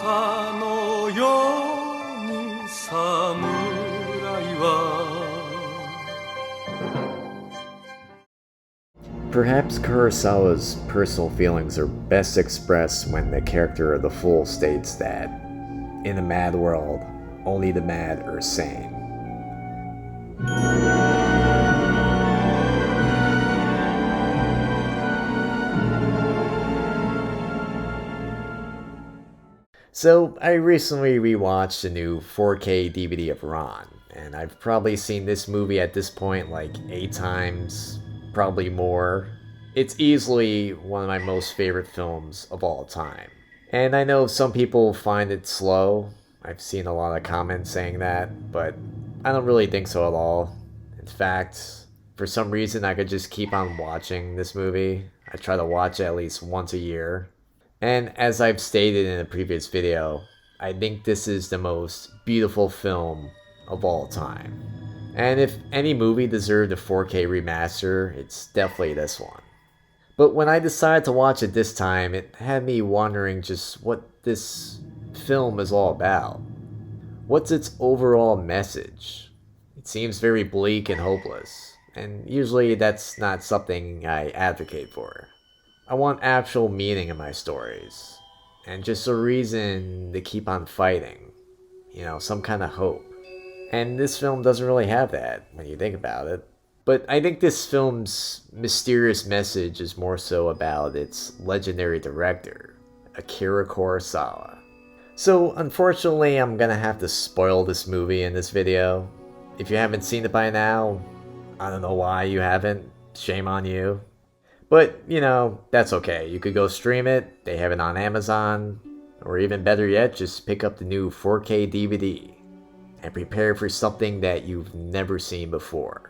のように侍は Perhaps Kurosawa's personal feelings are best expressed when the character of the fool states that, in a mad world, only the mad are sane. So, I recently rewatched the new 4K DVD of Ran, and I've probably seen this movie at this point like 8 times, probably more. It's easily one of my most favorite films of all time. And I know some people find it slow. I've seen a lot of comments saying that, but I don't really think so at all. In fact, for some reason I could just keep on watching this movie. I try to watch it at least once a year. And as I've stated in a previous video, I think this is the most beautiful film of all time. And if any movie deserved a 4K remaster, it's definitely this one. But when I decided to watch it this time, it had me wondering just what this film is all about. What's its overall message? It seems very bleak and hopeless, and usually that's not something I advocate for. I want actual meaning in my stories, and just a reason to keep on fighting. Some kind of hope. And this film doesn't really have that when you think about it. But I think this film's mysterious message is more so about its legendary director, Akira Kurosawa. So unfortunately, I'm gonna have to spoil this movie in this video. If you haven't seen it by now, I don't know why you haven't. Shame on you. But, that's okay. You could go stream it. They have it on Amazon. Or even better yet, just pick up the new 4K DVD and prepare for something that you've never seen before.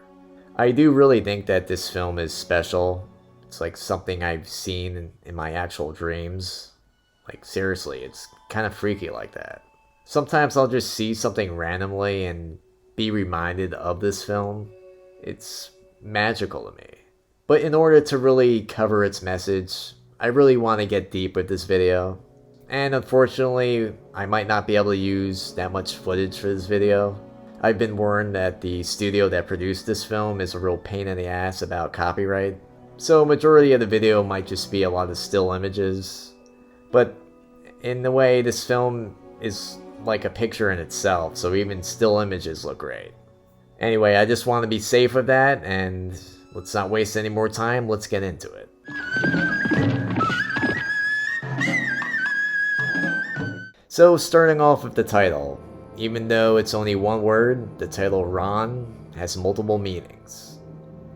I do really think that this film is special. It's like something I've seen in my actual dreams. Like, seriously, it's kind of freaky like that. Sometimes I'll just see something randomly and be reminded of this film. It's magical to me. But in order to really cover its message, I really want to get deep with this video. And unfortunately, I might not be able to use that much footage for this video. I've been warned that the studio that produced this film is a real pain in the ass about copyright. So a majority of the video might just be a lot of still images. But in a way, this film is like a picture in itself, so even still images look great. Anyway, I just want to be safe with that, and let's not waste any more time, let's get into it. So starting off with the title. Even though it's only one word, the title Ran has multiple meanings.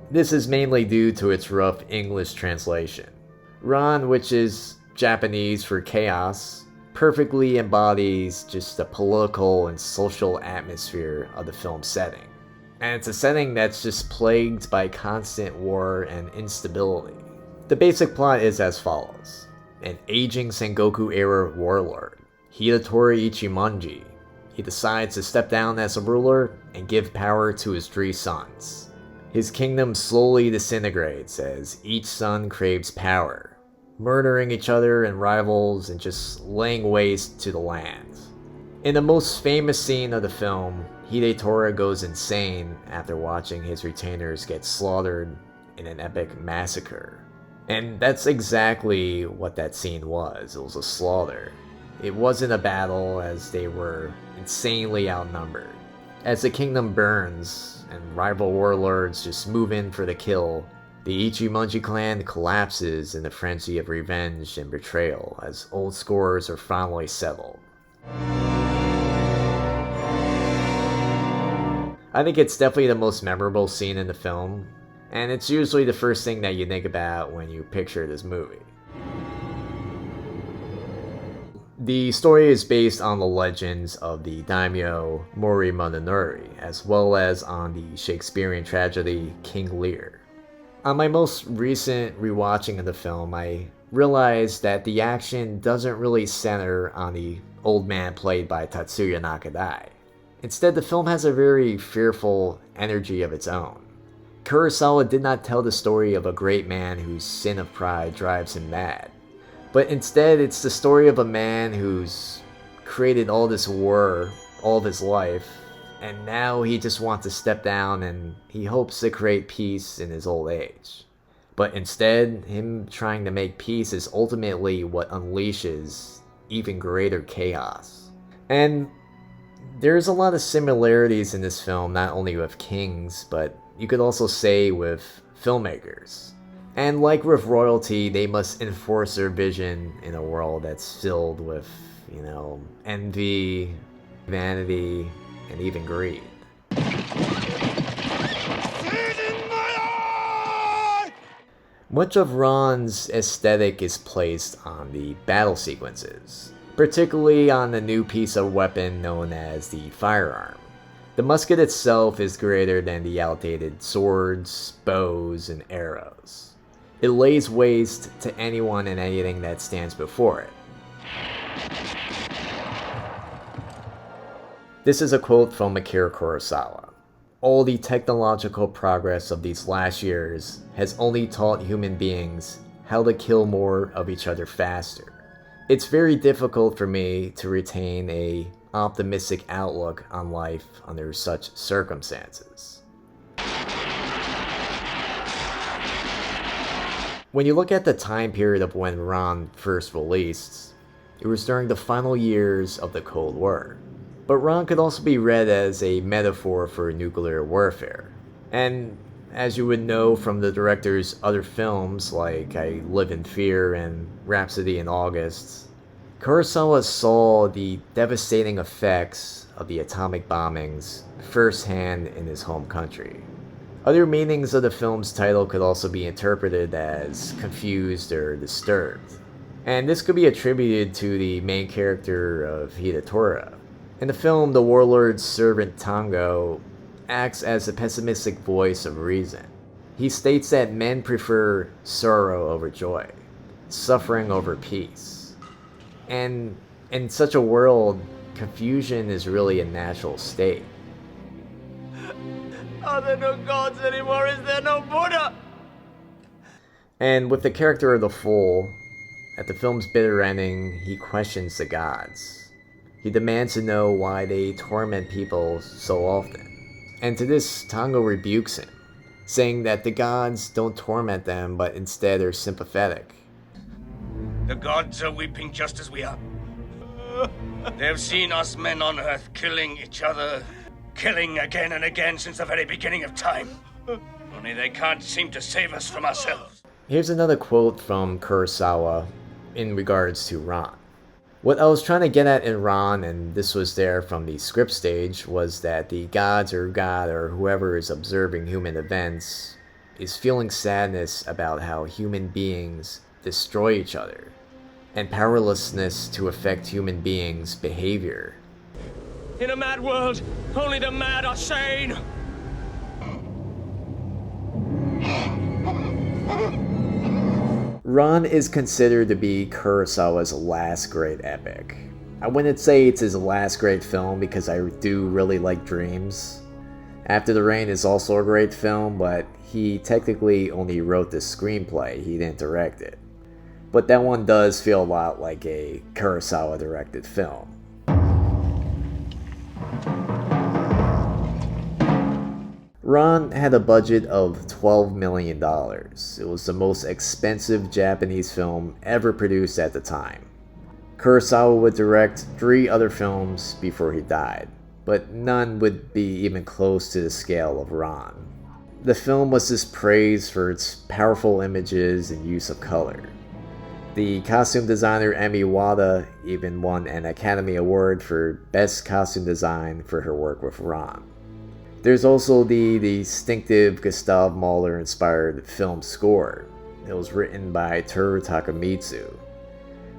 This is mainly due to its rough English translation. Ran, which is Japanese for chaos, perfectly embodies just the political and social atmosphere of the film's setting. And it's a setting that's just plagued by constant war and instability. The basic plot is as follows. An aging Sengoku-era warlord, Hidetori Ichimonji, he decides to step down as a ruler and give power to his 3 sons. His kingdom slowly disintegrates as each son craves power, murdering each other and rivals and just laying waste to the land. In the most famous scene of the film, Hidetori goes insane after watching his retainers get slaughtered in an epic massacre. And that's exactly what that scene was. It was a slaughter. It wasn't a battle, as they were insanely outnumbered. As the kingdom burns and rival warlords just move in for the kill, the Ichimonji clan collapses in a frenzy of revenge and betrayal as old scores are finally settled. I think it's definitely the most memorable scene in the film, and it's usually the first thing that you think about when you picture this movie. The story is based on the legends of the daimyo Mori Munenori, as well as on the Shakespearean tragedy King Lear. On my most recent rewatching of the film, I realized that the action doesn't really center on the old man played by Tatsuya Nakadai. Instead, the film has a very fearful energy of its own. Kurosawa did not tell the story of a great man whose sin of pride drives him mad. But instead, it's the story of a man whose created all this war all of his life, and now he just wants to step down and he hopes to create peace in his old age. But instead, him trying to make peace is ultimately what unleashes even greater chaos. And there's a lot of similarities in this film, not only with kings, but you could also say with filmmakers. And like with royalty, they must enforce their vision in a world that's filled with, envy, vanity, and even greed. Much of Ran's aesthetic is placed on the battle sequences, particularly on the new piece of weapon known as the firearm. The musket itself is greater than the outdated swords, bows, and arrows. It lays waste to anyone and anything that stands before it. This is a quote from Akira Kurosawa. All the technological progress of these last years has only taught human beings how to kill more of each other faster. It's very difficult for me to retain an optimistic outlook on life under such circumstances. When you look at the time period of when Ran first released, it was during the final years of the Cold War. But Ran could also be read as a metaphor for nuclear warfare. And as you would know from the director's other films like I Live in Fear and Rhapsody in August, Kurosawa saw the devastating effects of the atomic bombings firsthand in his home country. Other meanings of the film's title could also be interpreted as confused or disturbed. And this could be attributed to the main character of Hiddne. In the film, the warlord's servant Tango acts as a pessimistic voice of reason. He states that men prefer sorrow over joy, suffering over peace. And in such a world, confusion is really a natural state. Are there no gods anymore? Is there no Buddha? And with the character of the Fool, at the film's bitter ending, he questions the gods. He demands to know why they torment people so often. And to this, Tango rebukes him, saying that the gods don't torment them, but instead are sympathetic. The gods are weeping just as we are. They've seen us men on Earth killing each other, killing again and again since the very beginning of time. Only they can't seem to save us from ourselves. Here's another quote from Kurosawa in regards to Ran. What I was trying to get at in Ran, and this was there from the script stage, was that the gods or God or whoever is observing human events is feeling sadness about how human beings destroy each other, and powerlessness to affect human beings' behavior. In a mad world, only the mad are sane. Ran is considered to be Kurosawa's last great epic. I wouldn't say it's his last great film because I do really like Dreams. After the Rain is also a great film, but he technically only wrote the screenplay, he didn't direct it. But that one does feel a lot like a Kurosawa directed film. Ran had a budget of $12 million. It was the most expensive Japanese film ever produced at the time. Kurosawa would direct 3 other films before he died, but none would be even close to the scale of Ran. The film was just praised for its powerful images and use of color. The costume designer Emi Wada even won an Academy Award for Best Costume Design for her work with Ran. There's also the distinctive Gustav Mahler-inspired film score. It was written by Toru Takemitsu.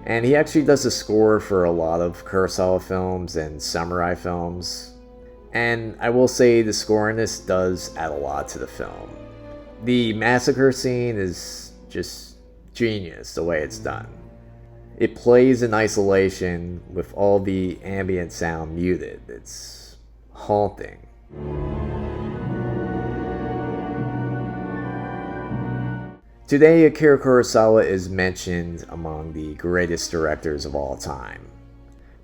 And he actually does the score for a lot of Kurosawa films and samurai films. And I will say the score in this does add a lot to the film. The massacre scene is just genius the way it's done. It plays in isolation with all the ambient sound muted. It's haunting. Today, Akira Kurosawa is mentioned among the greatest directors of all time.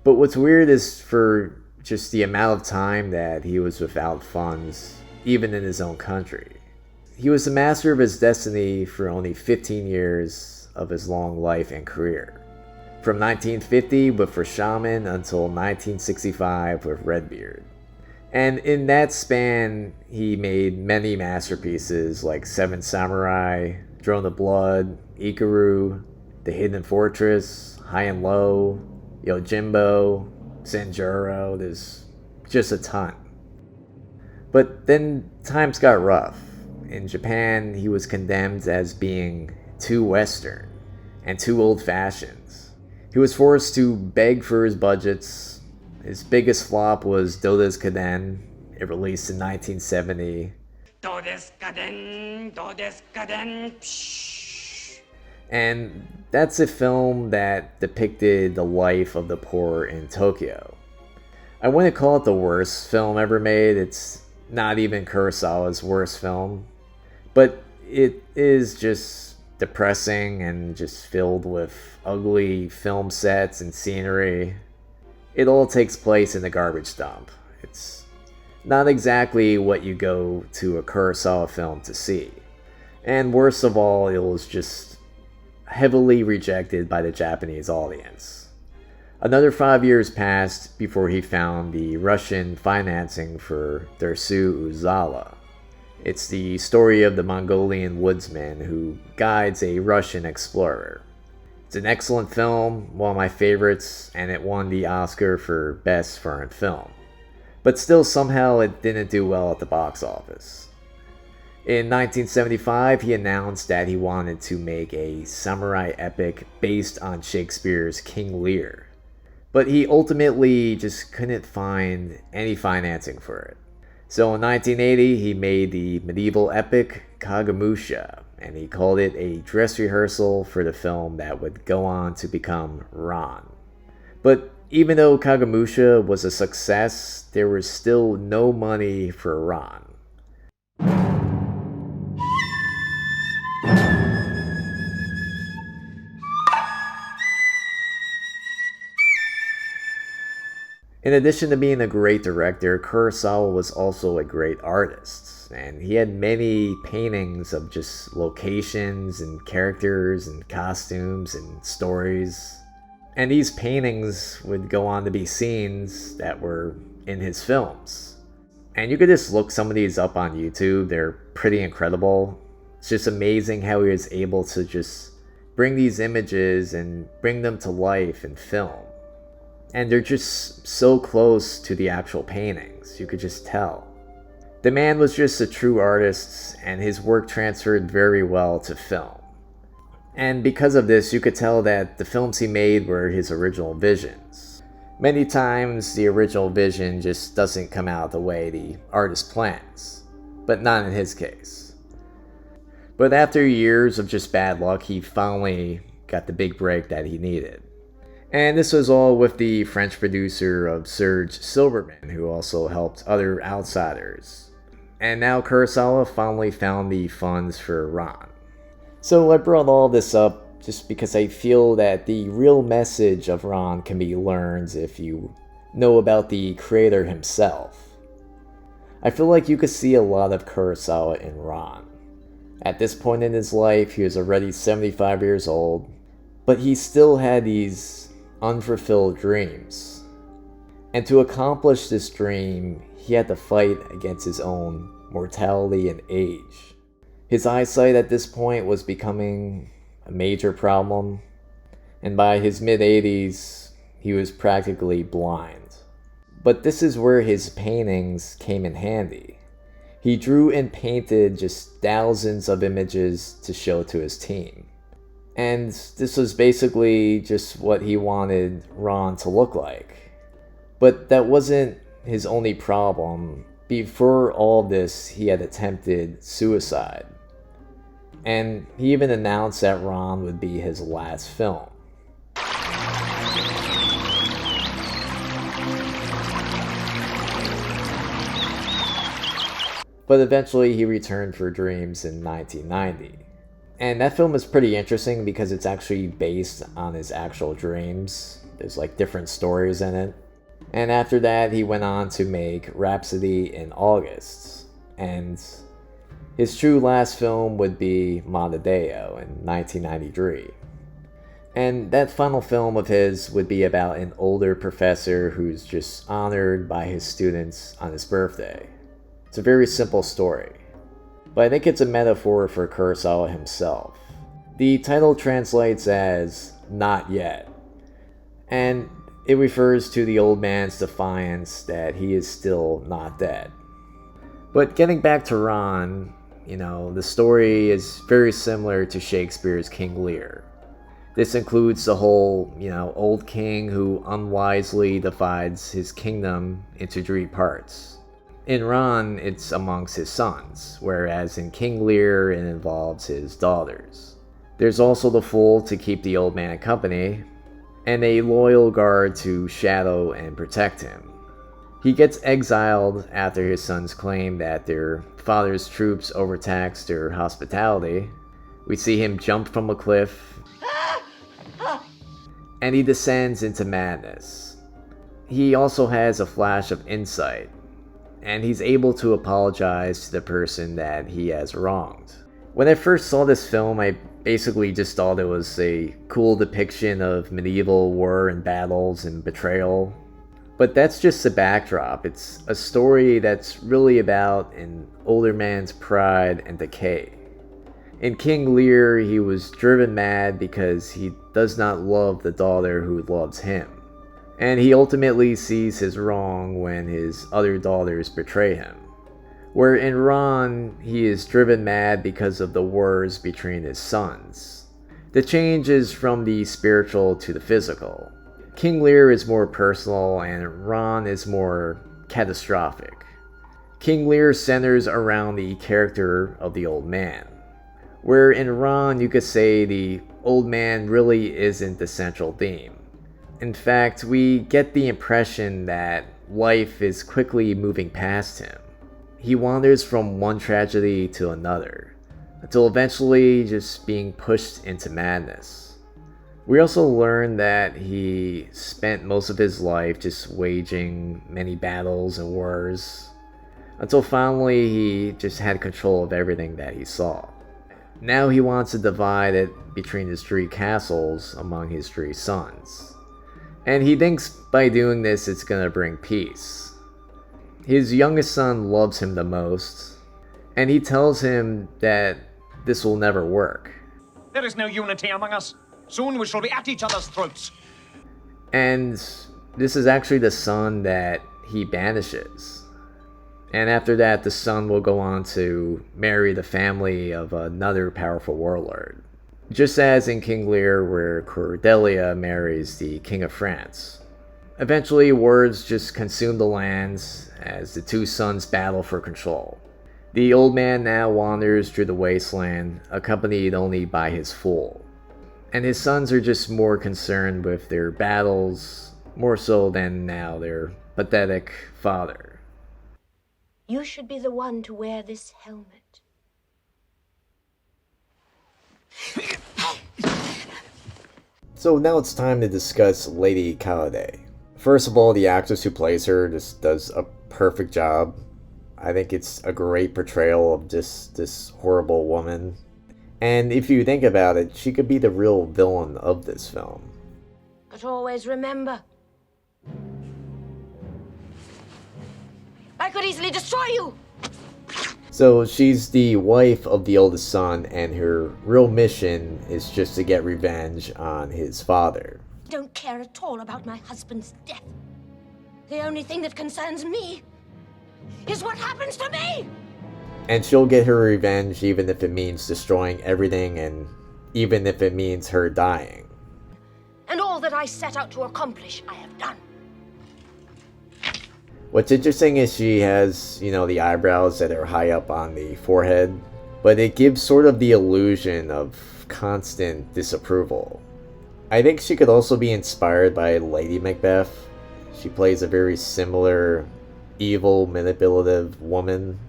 But what's weird is for just the amount of time that he was without funds, even in his own country. He was the master of his destiny for only 15 years of his long life and career. From 1950 with Shaman until 1965 with Redbeard. And in that span, he made many masterpieces like Seven Samurai, Drone of Blood, Ikaru, The Hidden Fortress, High and Low, Yojimbo, Sanjuro. There's just a ton. But then times got rough. In Japan, he was condemned as being too Western and too old-fashioned. He was forced to beg for his budgets. His biggest flop was Doda's Kaden. It released in 1970. And that's a film that depicted the life of the poor in Tokyo. I wouldn't call it the worst film ever made. It's not even Kurosawa's worst film. But it is just depressing and just filled with ugly film sets and scenery. It all takes place in a garbage dump. It's not exactly what you go to a Kurosawa film to see. And worst of all, it was just heavily rejected by the Japanese audience. Another 5 years passed before he found the Russian financing for Dersu Uzala. It's the story of the Mongolian woodsman who guides a Russian explorer. It's an excellent film, one of my favorites, and it won the Oscar for Best Foreign Film. But still, somehow it didn't do well at the box office. In 1975, he announced that he wanted to make a samurai epic based on Shakespeare's King Lear. But he ultimately just couldn't find any financing for it. So in 1980, he made the medieval epic Kagemusha, and he called it a dress rehearsal for the film that would go on to become Ran. But even though Kagemusha was a success, there was still no money for Ran. In addition to being a great director, Kurosawa was also a great artist, and he had many paintings of just locations and characters and costumes and stories. And these paintings would go on to be scenes that were in his films. And you could just look some of these up on YouTube, they're pretty incredible. It's just amazing how he was able to just bring these images and bring them to life in film. And they're just so close to the actual paintings, you could just tell. The man was just a true artist, and his work transferred very well to film. And because of this, you could tell that the films he made were his original visions. Many times, the original vision just doesn't come out the way the artist plans, but not in his case. But after years of just bad luck, he finally got the big break that he needed. And this was all with the French producer of Serge Silberman, who also helped other outsiders. And now Kurosawa finally found the funds for Ran. So I brought all this up just because I feel that the real message of Ran can be learned if you know about the creator himself. I feel like you could see a lot of Kurosawa in Ran. At this point in his life, he was already 75 years old, but he still had these unfulfilled dreams. And to accomplish this dream, he had to fight against his own mortality and age. His eyesight at this point was becoming a major problem, and by his mid-80s, he was practically blind. But this is where his paintings came in handy. He drew and painted just thousands of images to show to his team. And this was basically just what he wanted Ran to look like. But that wasn't his only problem. Before all this, he had attempted suicide. And he even announced that Ran would be his last film. But eventually he returned for Dreams in 1990. And that film is pretty interesting because it's actually based on his actual dreams. There's like different stories in it. And after that, he went on to make Rhapsody in August. And his true last film would be Montevideo in 1993. And that final film of his would be about an older professor who's just honored by his students on his birthday. It's a very simple story, but I think it's a metaphor for Kurosawa himself. The title translates as "Not Yet," and it refers to the old man's defiance that he is still not dead. But getting back to Ran, the story is very similar to Shakespeare's King Lear. This includes the whole, old king who unwisely divides his kingdom into 3 parts. In Ran, it's amongst his sons, whereas in King Lear, it involves his daughters. There's also the fool to keep the old man company, and a loyal guard to shadow and protect him. He gets exiled after his sons claim that their father's troops overtaxed their hospitality. We see him jump from a cliff, and he descends into madness. He also has a flash of insight, and he's able to apologize to the person that he has wronged. When I first saw this film, I basically just thought it was a cool depiction of medieval war and battles and betrayal. But that's just the backdrop. It's a story that's really about an older man's pride and decay. In King Lear, he was driven mad because he does not love the daughter who loves him. And he ultimately sees his wrong when his other daughters betray him. Where in Ran, he is driven mad because of the wars between his sons. The change is from the spiritual to the physical. King Lear is more personal and Ran is more catastrophic. King Lear centers around the character of the old man. Where in Ran, you could say the old man really isn't the central theme. In fact, we get the impression that life is quickly moving past him. He wanders from one tragedy to another, until eventually just being pushed into madness. We also learn that he spent most of his life just waging many battles and wars, until finally he just had control of everything that he saw. Now he wants to divide it between his 3 castles among his 3 sons. And he thinks by doing this it's gonna bring peace. His youngest son loves him the most, and he tells him that this will never work. There is no unity among us. Soon we shall be at each other's throats. And this is actually the son that he banishes. And after that, the son will go on to marry the family of another powerful warlord. Just as in King Lear, where Cordelia marries the King of France. Eventually, wars just consume the lands as the 2 sons battle for control. The old man now wanders through the wasteland, accompanied only by his fool. And his sons are just more concerned with their battles, more so than now their pathetic father. You should be the one to wear this helmet. So now it's time to discuss Lady Khalide. First of all, the actress who plays her just does a perfect job. I think it's a great portrayal of just this horrible woman. And if you think about it, she could be the real villain of this film. But always remember, I could easily destroy you! So she's the wife of the oldest son, and her real mission is just to get revenge on his father. I don't care at all about my husband's death. The only thing that concerns me is what happens to me! And she'll get her revenge even if it means destroying everything, and even if it means her dying. And all that I set out to accomplish, I have done. What's interesting is she has, the eyebrows that are high up on the forehead, but it gives sort of the illusion of constant disapproval. I think she could also be inspired by Lady Macbeth. She plays a very similar, evil, manipulative woman.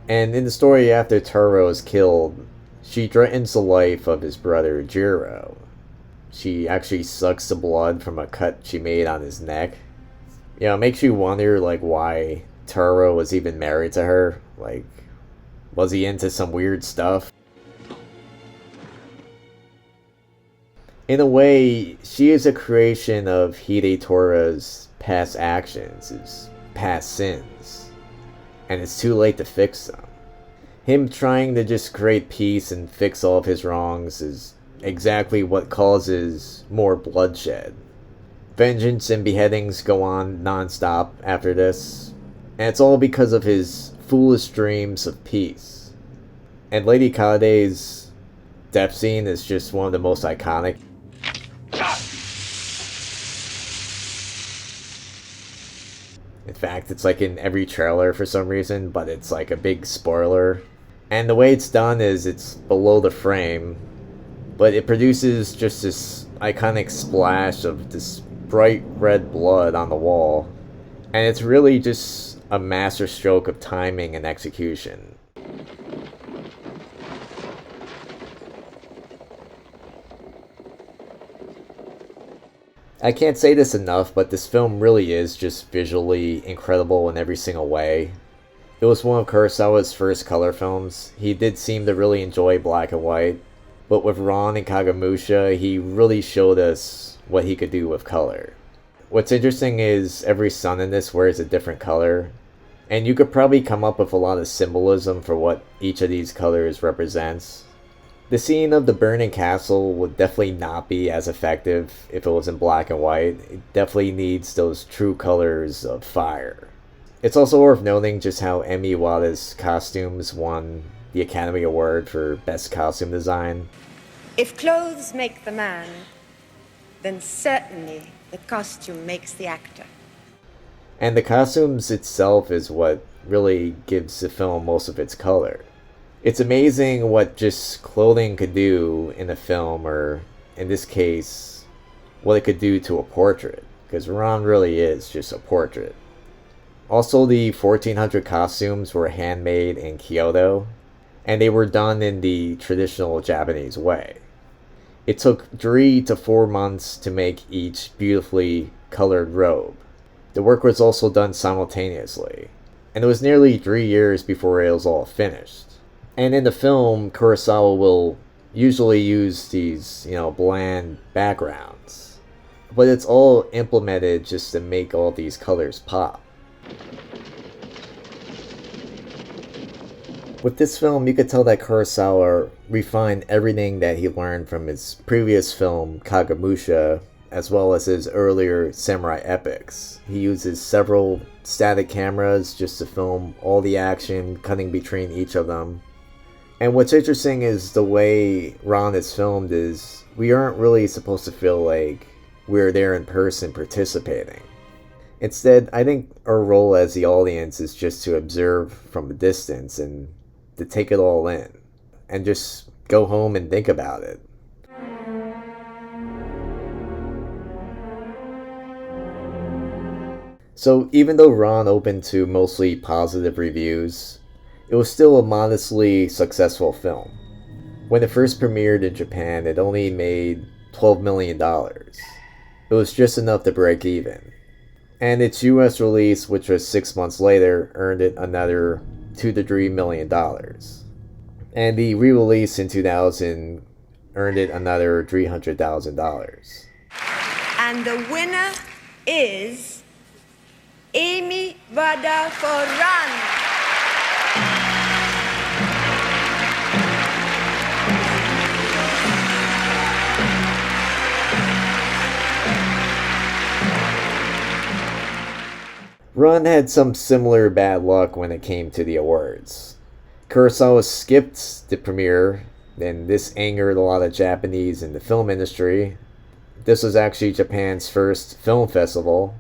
And in the story after Turo is killed, she threatens the life of his brother Jiro. she actually sucks the blood from a cut she made on his neck. You know, it makes you wonder, like, why Taro was even married to her. Like, was he into some weird stuff? In a way, she is a creation of Hidetora's past actions, his past sins, and it's too late to fix them. Him trying to just create peace and fix all of his wrongs is exactly what causes more bloodshed. Vengeance and beheadings go on non-stop after this, and it's all because of his foolish dreams of peace. And Lady Kade's death scene is just one of the most iconic. In fact, it's like in every trailer for some reason, but it's like a big spoiler. And the way it's done is it's below the frame, but it produces just this iconic splash of this bright red blood on the wall. And it's really just a masterstroke of timing and execution. I can't say this enough, but this film really is just visually incredible in every single way. It was one of Kurosawa's first color films. He did seem to really enjoy black and white, but with Ran and Kagemusha, he really showed us what he could do with color. What's interesting is every sun in this wears a different color, and you could probably come up with a lot of symbolism for what each of these colors represents. The scene of the burning castle would definitely not be as effective if it was in black and white. It definitely needs those true colors of fire. It's also worth noting just how Emi Iwata's costumes won the Academy Award for Best Costume Design. If clothes make the man, then certainly the costume makes the actor. And the costumes itself is what really gives the film most of its color. It's amazing what just clothing could do in a film, or in this case, what it could do to a portrait, because Ran really is just a portrait. Also, the 1400 costumes were handmade in Kyoto, and they were done in the traditional Japanese way. It took 3 to 4 months to make each beautifully colored robe. The work was also done simultaneously, and it was nearly 3 years before it was all finished. And in the film, Kurosawa will usually use these, bland backgrounds. But it's all implemented just to make all these colors pop. With this film, you could tell that Kurosawa refined everything that he learned from his previous film, Kagemusha, as well as his earlier samurai epics. He uses several static cameras just to film all the action, cutting between each of them. And what's interesting is the way Ran is filmed is we aren't really supposed to feel like we're there in person participating. Instead, I think our role as the audience is just to observe from a distance and to take it all in and just go home and think about it. So even though Ran opened to mostly positive reviews, it was still a modestly successful film. When it first premiered in Japan, it only made $12 million. It was just enough to break even. And its US release, which was 6 months later, earned it another $2 to $3 million. And the re-release in 2000 earned it another $300,000. And the winner is Emi Iwata for Ran. Ran had some similar bad luck when it came to the awards. Kurosawa skipped the premiere, and this angered a lot of Japanese in the film industry. This was actually Japan's first film festival,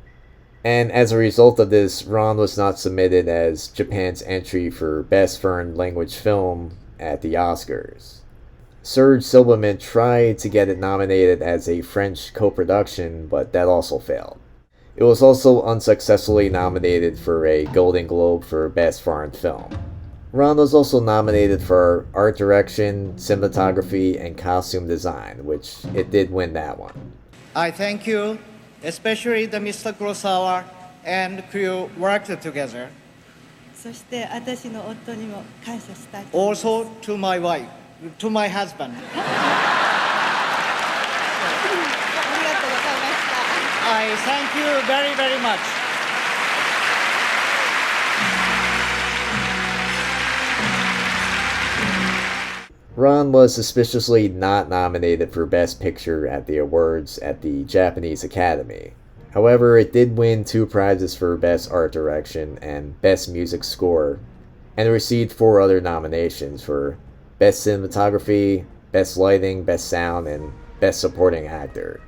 and as a result of this, Ran was not submitted as Japan's entry for Best Foreign Language Film at the Oscars. Serge Silberman tried to get it nominated as a French co-production, but that also failed. It was also unsuccessfully nominated for a Golden Globe for Best Foreign Film. Ran was also nominated for art direction, cinematography, and costume design, which it did win that one. I thank you, especially the Mr. Kurosawa and crew worked together. そして私の夫にも感謝したいと思います。 Also to my wife, to my husband. ありがとうございました。 I thank you very, very much. Ran was suspiciously not nominated for Best Picture at the awards at the Japanese Academy. However, it did win 2 prizes for Best Art Direction and Best Music Score, and it received 4 other nominations for Best Cinematography, Best Lighting, Best Sound, and Best Supporting Actor.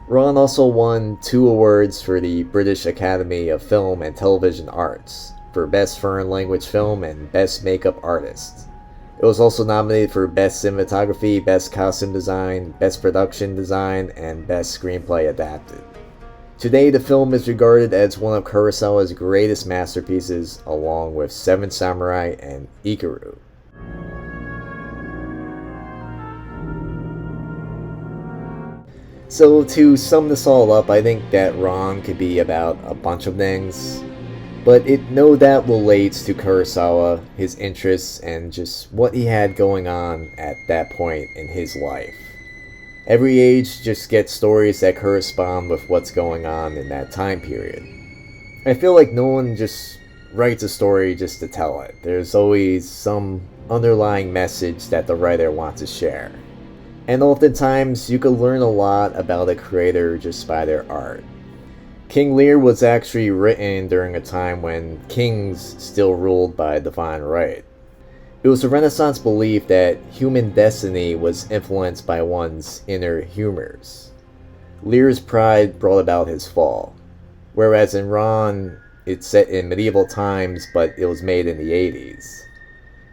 Ran also won 2 awards for the British Academy of Film and Television Arts for Best Foreign Language Film and Best Makeup Artist. It was also nominated for Best Cinematography, Best Costume Design, Best Production Design, and Best Screenplay Adapted. Today, the film is regarded as one of Kurosawa's greatest masterpieces, along with Seven Samurai and Ikiru. So, to sum this all up, I think that Ran could be about a bunch of things, but it no doubt relates to Kurosawa, his interests, and just what he had going on at that point in his life. Every age just gets stories that correspond with what's going on in that time period. I feel like no one just writes a story just to tell it. There's always some underlying message that the writer wants to share. And oftentimes, you can learn a lot about a creator just by their art. King Lear was actually written during a time when kings still ruled by divine right. It was a Renaissance belief that human destiny was influenced by one's inner humors. Lear's pride brought about his fall, whereas in Ran, it's set in medieval times, but it was made in the 80s.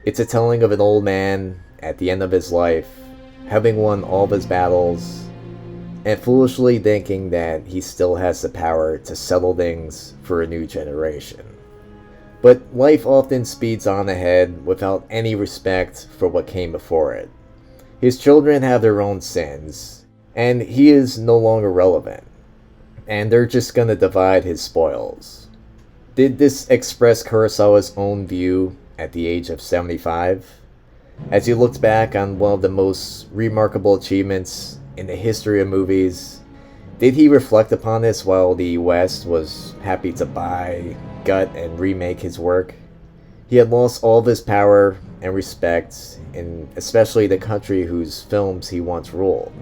It's a telling of an old man, at the end of his life, having won all of his battles, and foolishly thinking that he still has the power to settle things for a new generation. But life often speeds on ahead without any respect for what came before it. His children have their own sins, and he is no longer relevant, and they're just gonna divide his spoils. Did this express Kurosawa's own view at the age of 75? As he looked back on one of the most remarkable achievements in the history of movies, did he reflect upon this while the West was happy to buy, gut, and remake his work? He had lost all of his power and respect in especially the country whose films he once ruled.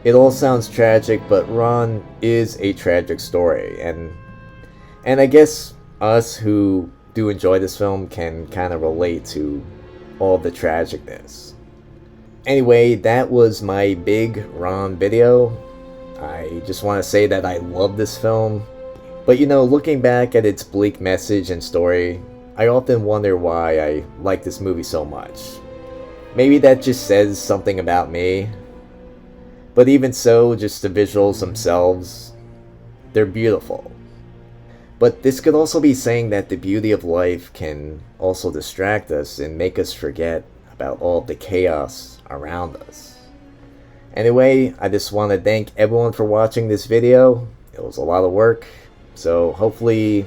It all sounds tragic, but Ran is a tragic story, and I guess us who do enjoy this film can kind of relate to all the tragicness. Anyway, that was my big Ran video. I just want to say that I love this film. But you know, looking back at its bleak message and story, I often wonder why I like this movie so much. Maybe that just says something about me. But even so, just the visuals themselves, they're beautiful. But this could also be saying that the beauty of life can also distract us and make us forget about all the chaos around us. Anyway, I just want to thank everyone for watching this video. It was a lot of work, so hopefully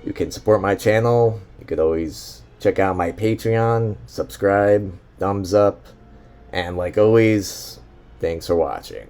you can support my channel. You could always check out my Patreon, subscribe, thumbs up, and like always, thanks for watching.